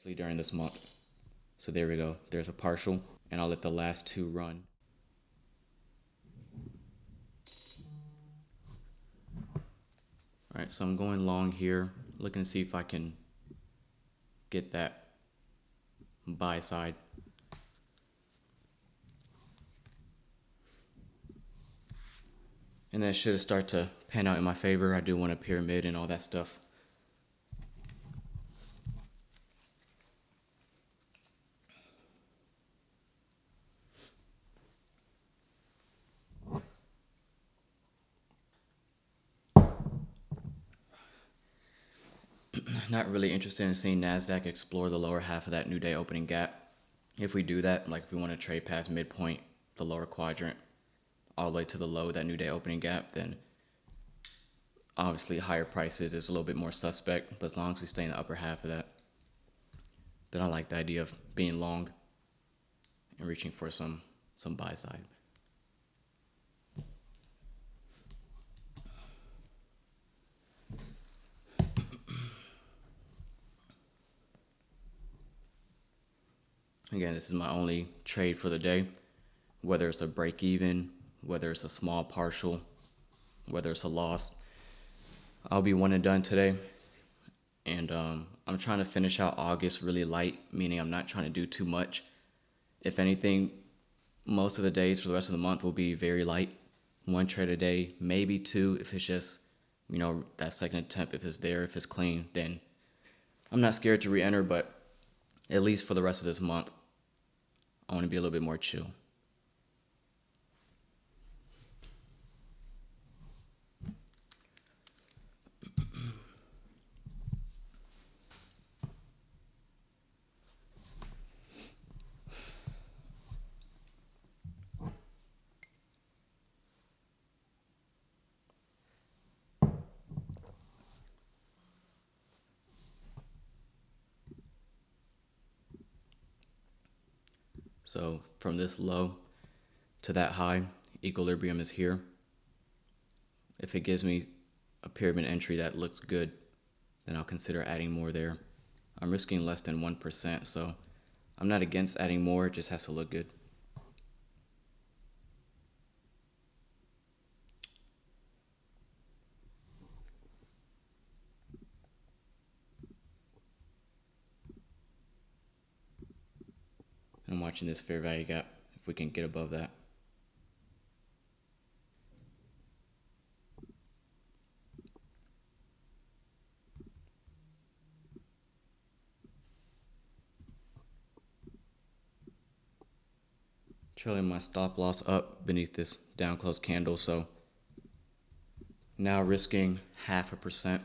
especially during this month. So there we go. There's a partial, and I'll let the last two run. All right, so I'm going long here, looking to see if I can get that buy side. And that should start to pan out in my favor. I do want a pyramid and all that stuff. Not really interested in seeing NASDAQ explore the lower half of that new day opening gap. If we do that, like if we want to trade past midpoint, the lower quadrant, all the way to the low, that new day opening gap, then obviously higher prices is a little bit more suspect. But as long as we stay in the upper half of that, then I like the idea of being long and reaching for some buy side. Again, this is my only trade for the day, whether it's a break even, whether it's a small partial, whether it's a loss. I'll be one and done today. And I'm trying to finish out August really light, meaning I'm not trying to do too much. If anything, most of the days for the rest of the month will be very light. One trade a day, maybe two if it's just, that second attempt, if it's there, if it's clean, then I'm not scared to re-enter, but at least for the rest of this month, I want to be a little bit more chill. So from this low to that high, equilibrium is here. If it gives me a pyramid entry that looks good, then I'll consider adding more there. I'm risking less than 1%, so I'm not against adding more, it just has to look good. I'm watching this fair value gap, if we can get above that. Trailing my stop loss up beneath this down close candle, so now risking 0.5%,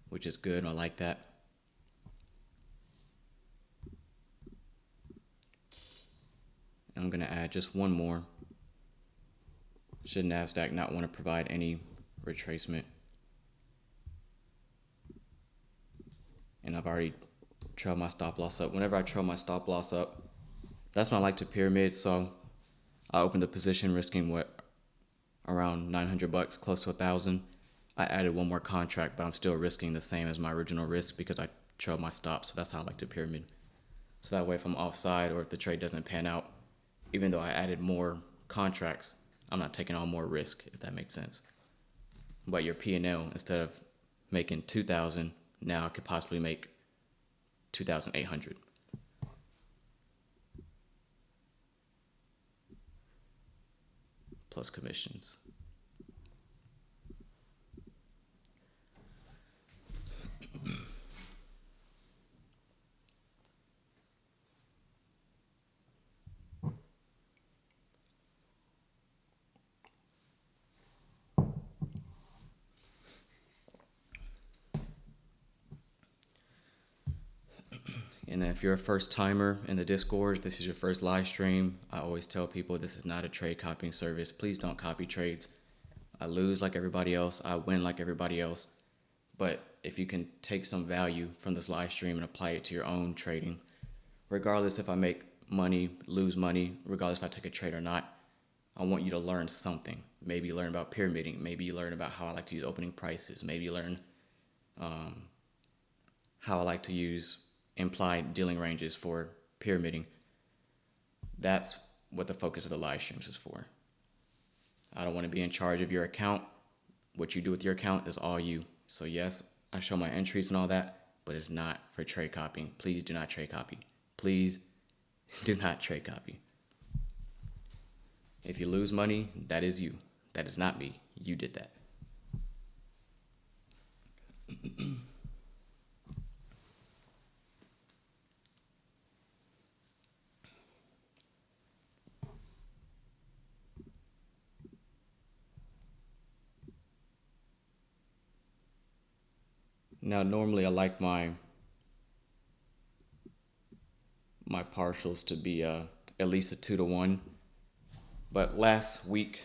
which is good. I like that. I'm going to add just one more. Should NASDAQ not want to provide any retracement. And I've already trailed my stop loss up. Whenever I trail my stop loss up, that's when I like to pyramid. So I opened the position risking around 900 bucks, close to 1,000. I added one more contract, but I'm still risking the same as my original risk because I trailed my stop. So that's how I like to pyramid. So that way, if I'm offside or if the trade doesn't pan out, even though I added more contracts, I'm not taking on more risk, if that makes sense. But your P&L, instead of making 2,000, now I could possibly make 2,800. Plus commissions. And if you're a first timer in the Discord, this is your first live stream, I always tell people this is not a trade copying service. Please don't copy trades. I lose like everybody else. I win like everybody else. But if you can take some value from this live stream and apply it to your own trading, regardless if I make money, lose money, regardless if I take a trade or not, I want you to learn something. Maybe you learn about pyramiding. Maybe you learn about how I like to use opening prices. Maybe you learn how I like to use implied dealing ranges for pyramiding. That's what the focus of the live streams is for. I don't want to be in charge of your account. What you do with your account is all you. So yes, I show my entries and all that, but it's not for trade copying. Please do not trade copy. Please do not trade copy. If you lose money, that is you. That is not me. You did that. Now, normally I like my partials to be at least a 2-to-1, but last week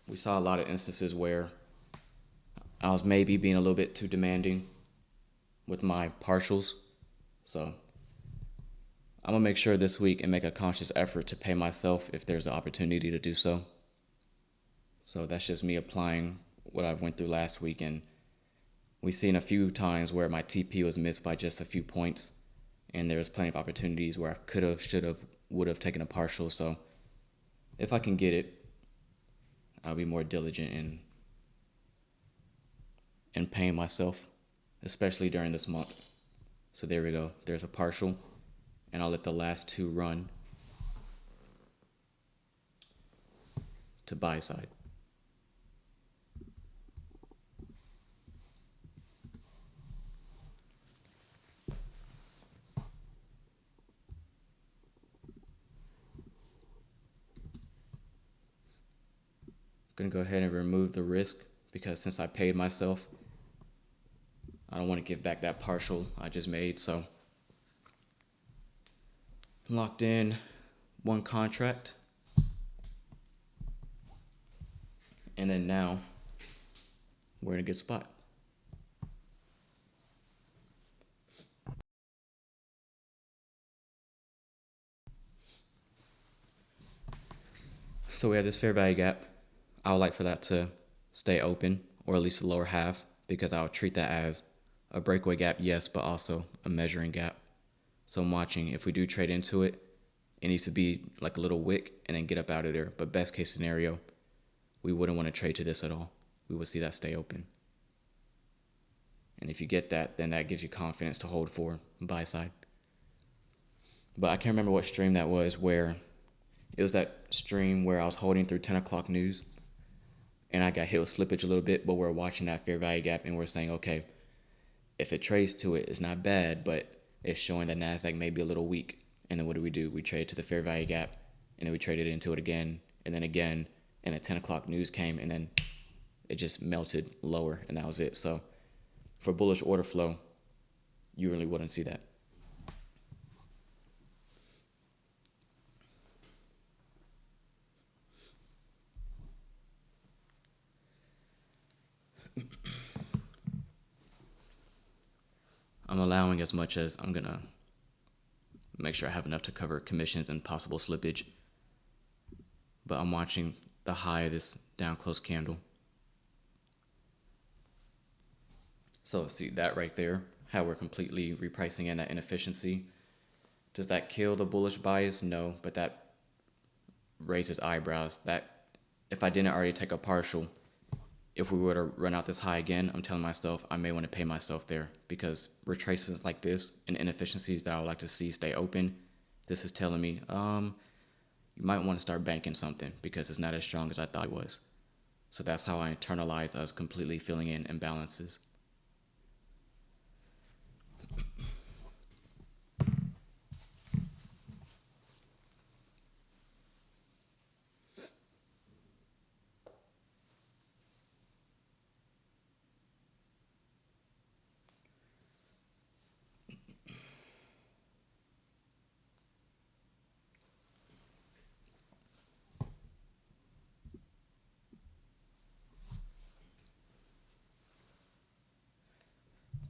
we saw a lot of instances where I was maybe being a little bit too demanding with my partials. So I'm gonna make sure this week and make a conscious effort to pay myself if there's an opportunity to do so. So that's just me applying what I went through last week, and we've seen a few times where my TP was missed by just a few points, and there was plenty of opportunities where I could have, should have, would have taken a partial. So if I can get it, I'll be more diligent in paying myself, especially during this month. So there we go. There's a partial, and I'll let the last two run to buy side. Gonna go ahead and remove the risk, because since I paid myself, I don't want to give back that partial I just made. So locked in one contract, and then now we're in a good spot. So we have this fair value gap. I would like for that to stay open, or at least the lower half, because I'll treat that as a breakaway gap, yes, but also a measuring gap. So I'm watching, if we do trade into it, it needs to be like a little wick and then get up out of there. But best case scenario, we wouldn't want to trade to this at all. We would see that stay open. And if you get that, then that gives you confidence to hold for buy side. But I can't remember what stream that was, where it was that stream where I was holding through 10 o'clock news, and I got hit with slippage a little bit, but we're watching that fair value gap and we're saying, okay, if it trades to it, it's not bad, but it's showing that NASDAQ may be a little weak. And then what do? We trade to the fair value gap, and then we traded into it again, and then at 10 o'clock news came, and then it just melted lower, and that was it. So for bullish order flow, you really wouldn't see that. I'm allowing as much as I'm gonna make sure I have enough to cover commissions and possible slippage. But I'm watching the high of this down close candle. So see that right there, how we're completely repricing in that inefficiency. Does that kill the bullish bias? No, but that raises eyebrows. That if I didn't already take a partial, if we were to run out this high again, I'm telling myself I may want to pay myself there, because retracements like this and inefficiencies that I would like to see stay open, this is telling me you might want to start banking something, because it's not as strong as I thought it was. So that's how I internalize us completely filling in imbalances.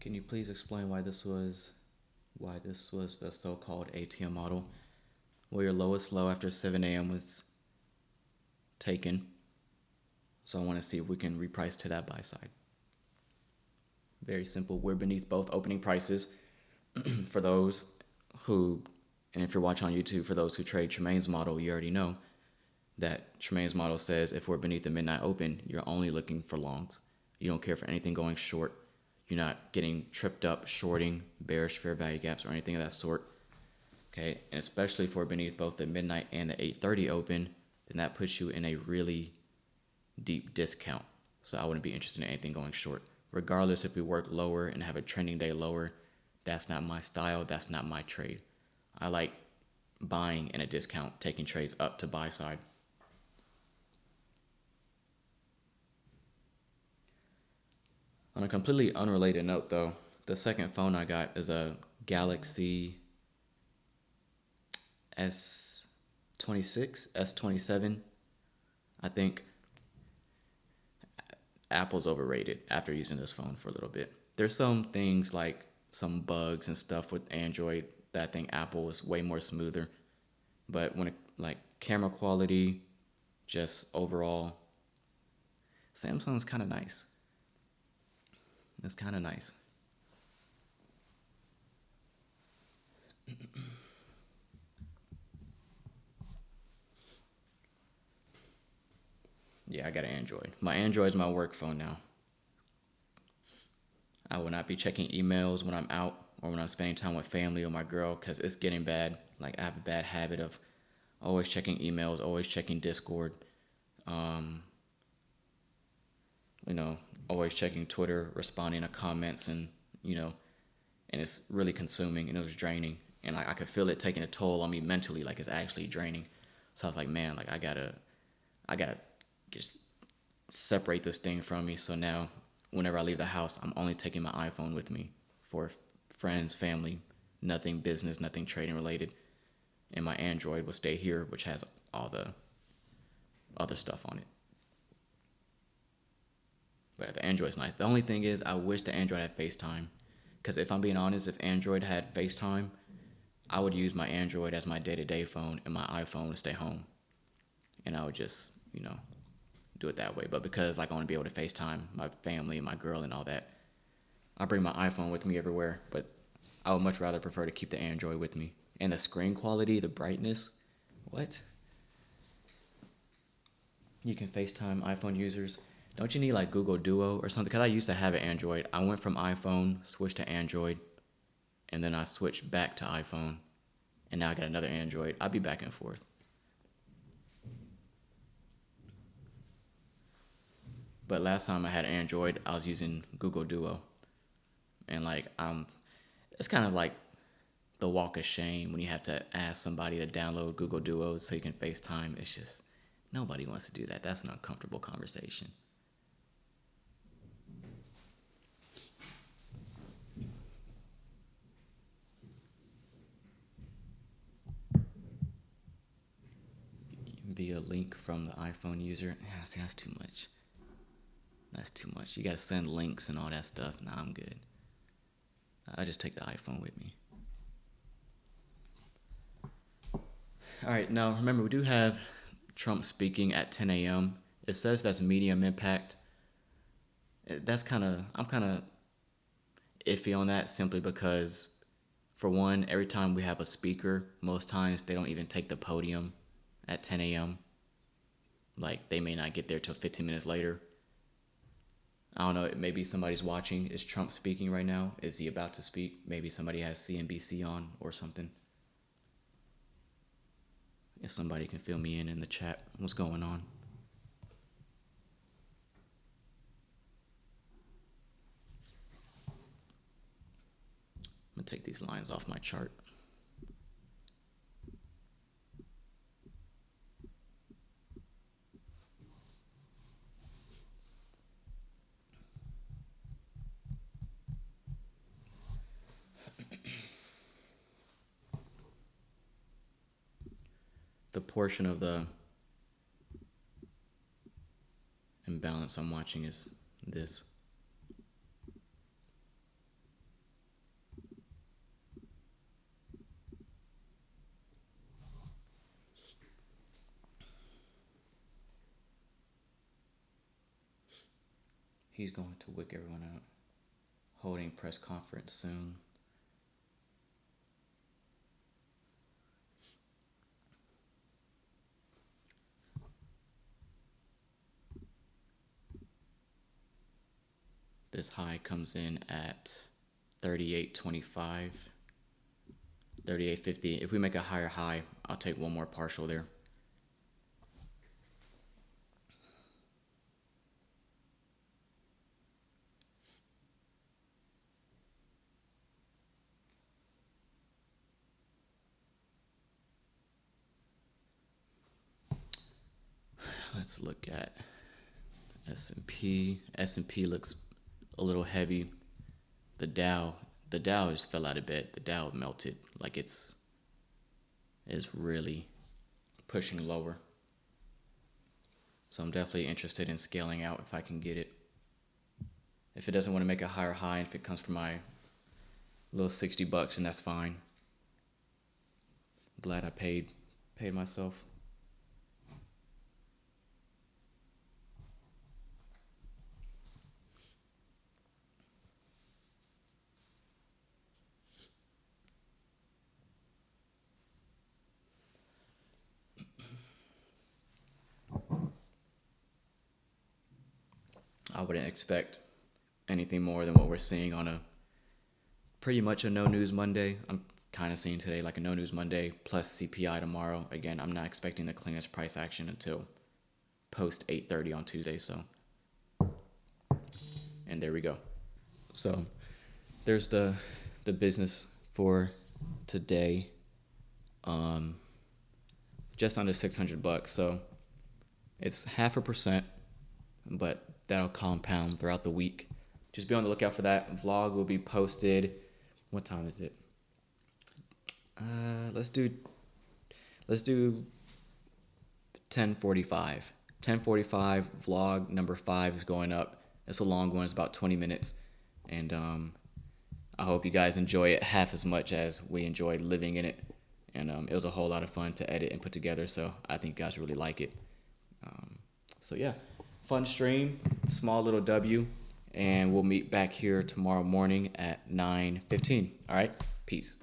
Can you please explain why this was the so-called ATM model, where your lowest low after 7 a.m. was taken? So I want to see if we can reprice to that buy side. Very simple. We're beneath both opening prices. For those who, and if you're watching on YouTube, for those who trade Tremaine's model, you already know that Tremaine's model says if we're beneath the midnight open, you're only looking for longs. You don't care for anything going short. You're not getting tripped up shorting, bearish fair value gaps, or anything of that sort. Okay, and especially if we're beneath both the midnight and the 8:30 open, then that puts you in a really deep discount. So I wouldn't be interested in anything going short. Regardless if we work lower and have a trending day lower, that's not my style, that's not my trade. I like buying in a discount, taking trades up to buy side. On a completely unrelated note though, the second phone I got is a Galaxy S26, S27. I think Apple's overrated after using this phone for a little bit. There's some things like some bugs and stuff with Android that I think Apple is way more smoother. But when it like camera quality, just overall, Samsung's kind of nice. It's kind of nice. Yeah, I got an Android. My Android's my work phone now. I will not be checking emails when I'm out or when I'm spending time with family or my girl because it's getting bad. Like I have a bad habit of always checking emails, always checking Discord, um, you know, always checking Twitter, responding to comments, and and it's really consuming and it was draining, and I could feel it taking a toll on me mentally, like it's actually draining. So I was like, man, like I gotta just separate this thing from me. So now, whenever I leave the house, I'm only taking my iPhone with me for friends, family, nothing business, nothing trading related, and my Android will stay here, which has all the other stuff on it. But the Android's nice. The only thing is, I wish the Android had FaceTime. Because if I'm being honest, if Android had FaceTime, I would use my Android as my day-to-day phone and my iPhone to stay home. And I would just, do it that way. But because like I want to be able to FaceTime my family and my girl and all that, I bring my iPhone with me everywhere. But I would much rather prefer to keep the Android with me. And the screen quality, the brightness, what? You can FaceTime iPhone users. Don't you need like Google Duo or something? Because I used to have an Android. I went from iPhone, switched to Android, and then I switched back to iPhone, and now I got another Android. I'll be back and forth. But last time I had Android, I was using Google Duo, and like it's kind of like the walk of shame when you have to ask somebody to download Google Duo so you can FaceTime. It's just nobody wants to do that. That's an uncomfortable conversation. Be a link from the iPhone user. Yeah, see, that's too much. That's too much. You gotta send links and all that stuff. Nah, I'm good. I just take the iPhone with me. All right, now remember we do have Trump speaking at 10 a.m. It says that's medium impact. I'm kind of iffy on that simply because, for one, every time we have a speaker, most times they don't even take the podium at 10 a.m. Like they may not get there till 15 minutes later. I don't know, maybe somebody's watching. Is Trump speaking right now? Is he about to speak? Maybe somebody has CNBC on or something. If somebody can fill me in the chat, what's going on? I'm gonna take these lines off my chart. The portion of the imbalance I'm watching is this. He's going to wick everyone out. Holding press conference soon. This high comes in at 38.25, 38.50. If we make a higher high, I'll take one more partial there. Let's look at S&P. S&P looks a little heavy. The Dow just fell out of bed. The Dow melted, like it's really pushing lower. So I'm definitely interested in scaling out if I can get it. If it doesn't want to make a higher high, if it comes from my little $60, and that's fine. Glad I paid myself. I wouldn't expect anything more than what we're seeing on a pretty much a no news Monday. I'm kind of seeing today like a no news Monday plus CPI tomorrow. Again, I'm not expecting the cleanest price action until post 8:30 on Tuesday. So, and there we go. So there's the business for today. Just under $600. So it's 0.5%, but that'll compound throughout the week. Just be on the lookout for that. Vlog will be posted. What time is it? Let's do 10:45. 10:45 vlog number 5 is going up. It's a long one. It's about 20 minutes. And I hope you guys enjoy it half as much as we enjoyed living in it. And it was a whole lot of fun to edit and put together. So I think you guys really like it. So yeah, fun stream, small little W. And we'll meet back here tomorrow morning at 9:15. All right, peace.